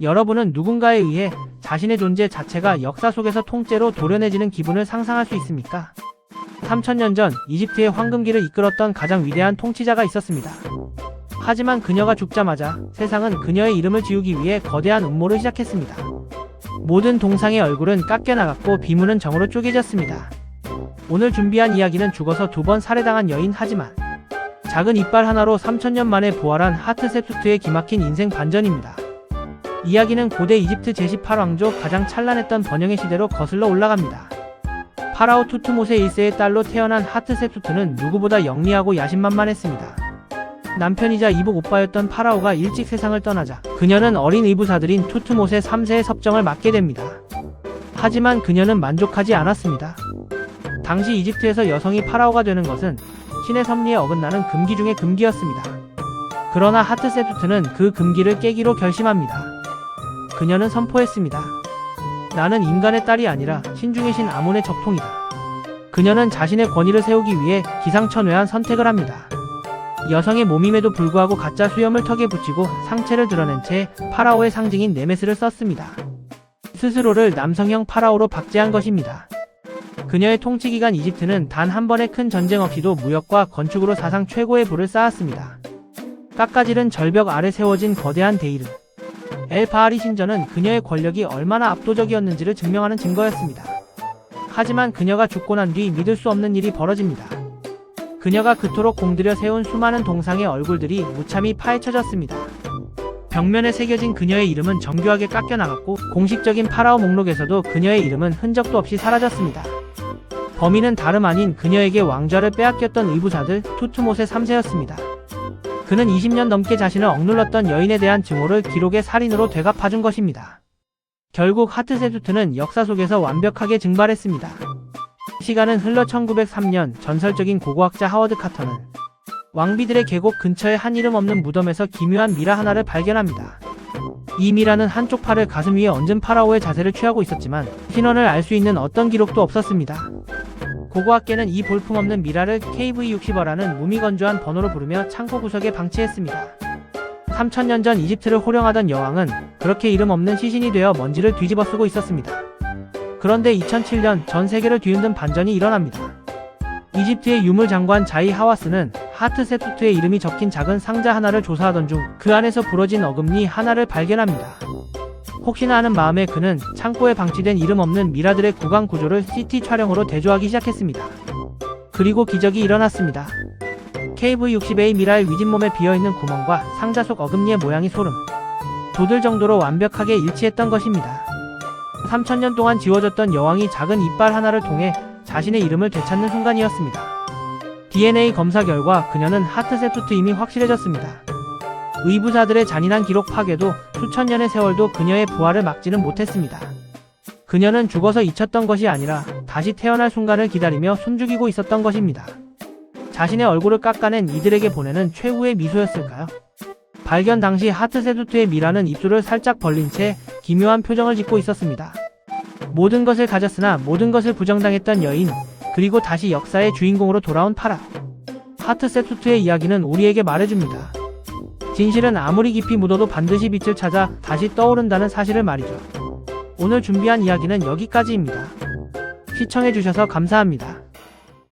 여러분은 누군가에 의해 자신의 존재 자체가 역사 속에서 통째로 도려내지는 기분을 상상할 수 있습니까? 3000년 전 이집트의 황금기를 이끌었던 가장 위대한 통치자가 있었습니다. 하지만 그녀가 죽자마자 세상은 그녀의 이름을 지우기 위해 거대한 음모를 시작했습니다. 모든 동상의 얼굴은 깎여나갔고 비문은 정으로 쪼개졌습니다. 오늘 준비한 이야기는 죽어서 2번 살해당한 여인, 하지만 작은 이빨 하나로 3000년 만에 부활한 하트세프트의 기막힌 인생 반전입니다. 이야기는 고대 이집트 제18왕조 가장 찬란했던 번영의 시대로 거슬러 올라갑니다. 파라오 투트모세 1세의 딸로 태어난 하트세프트는 누구보다 영리하고 야심만만했습니다. 남편이자 이복 오빠였던 파라오가 일찍 세상을 떠나자 그녀는 어린 의부사들인 투트모세 3세의 섭정을 맡게 됩니다. 하지만 그녀는 만족하지 않았습니다. 당시 이집트에서 여성이 파라오가 되는 것은 신의 섭리에 어긋나는 금기 중의 금기였습니다. 그러나 하트세프트는 그 금기를 깨기로 결심합니다. 그녀는 선포했습니다. 나는 인간의 딸이 아니라 신중의 신 아문의 적통이다. 그녀는 자신의 권위를 세우기 위해 기상천외한 선택을 합니다. 여성의 몸임에도 불구하고 가짜 수염을 턱에 붙이고 상체를 드러낸 채 파라오의 상징인 네메스를 썼습니다. 스스로를 남성형 파라오로 박제한 것입니다. 그녀의 통치기간 이집트는 단 한 번의 큰 전쟁 없이도 무역과 건축으로 사상 최고의 부를 쌓았습니다. 깎아지른 절벽 아래 세워진 거대한 데이르 엘 바하리 신전은 그녀의 권력이 얼마나 압도적이었는지를 증명하는 증거였습니다. 하지만 그녀가 죽고 난 뒤 믿을 수 없는 일이 벌어집니다. 그녀가 그토록 공들여 세운 수많은 동상의 얼굴들이 무참히 파헤쳐졌습니다. 벽면에 새겨진 그녀의 이름은 정교하게 깎여나갔고 공식적인 파라오 목록에서도 그녀의 이름은 흔적도 없이 사라졌습니다. 범인은 다름 아닌 그녀에게 왕좌를 빼앗겼던 의부사들 투트모세 3세였습니다. 그는 20년 넘게 자신을 억눌렀던 여인에 대한 증오를 기록의 살인으로 되갚아준 것입니다. 결국 하트세프트는 역사 속에서 완벽하게 증발했습니다. 시간은 흘러 1903년 전설적인 고고학자 하워드 카터는 왕비들의 계곡 근처의 한 이름 없는 무덤에서 기묘한 미라 하나를 발견합니다. 이 미라는 한쪽 팔을 가슴 위에 얹은 파라오의 자세를 취하고 있었지만 신원을 알 수 있는 어떤 기록도 없었습니다. 고고학계는 이 볼품없는 미라를 KV60어라는 무미건조한 번호로 부르며 창고 구석에 방치했습니다. 3000년 전 이집트를 호령하던 여왕은 그렇게 이름 없는 시신이 되어 먼지를 뒤집어 쓰고 있었습니다. 그런데 2007년 전 세계를 뒤흔든 반전이 일어납니다. 이집트의 유물 장관 자이 하와스는 하트세프트의 이름이 적힌 작은 상자 하나를 조사하던 중 그 안에서 부러진 어금니 하나를 발견합니다. 혹시나 하는 마음에 그는 창고에 방치된 이름 없는 미라들의 구강 구조를 CT 촬영으로 대조하기 시작했습니다. 그리고 기적이 일어났습니다. KV60A 미라의 윗잇몸에 비어있는 구멍과 상자 속 어금니의 모양이 소름 돋을 정도로 완벽하게 일치했던 것입니다. 3000년 동안 지워졌던 여왕이 작은 이빨 하나를 통해 자신의 이름을 되찾는 순간이었습니다. DNA 검사 결과 그녀는 하트세프트임이 확실해졌습니다. 의부사들의 잔인한 기록 파괴도 수천 년의 세월도 그녀의 부활을 막지는 못했습니다. 그녀는 죽어서 잊혔던 것이 아니라 다시 태어날 순간을 기다리며 숨죽이고 있었던 것입니다. 자신의 얼굴을 깎아낸 이들에게 보내는 최후의 미소였을까요? 발견 당시 하트세프트의 미라는 입술을 살짝 벌린 채 기묘한 표정을 짓고 있었습니다. 모든 것을 가졌으나 모든 것을 부정당했던 여인, 그리고 다시 역사의 주인공으로 돌아온 파라오. 하트세프트의 이야기는 우리에게 말해줍니다. 진실은 아무리 깊이 묻어도 반드시 빛을 찾아 다시 떠오른다는 사실을 말이죠. 오늘 준비한 이야기는 여기까지입니다. 시청해주셔서 감사합니다.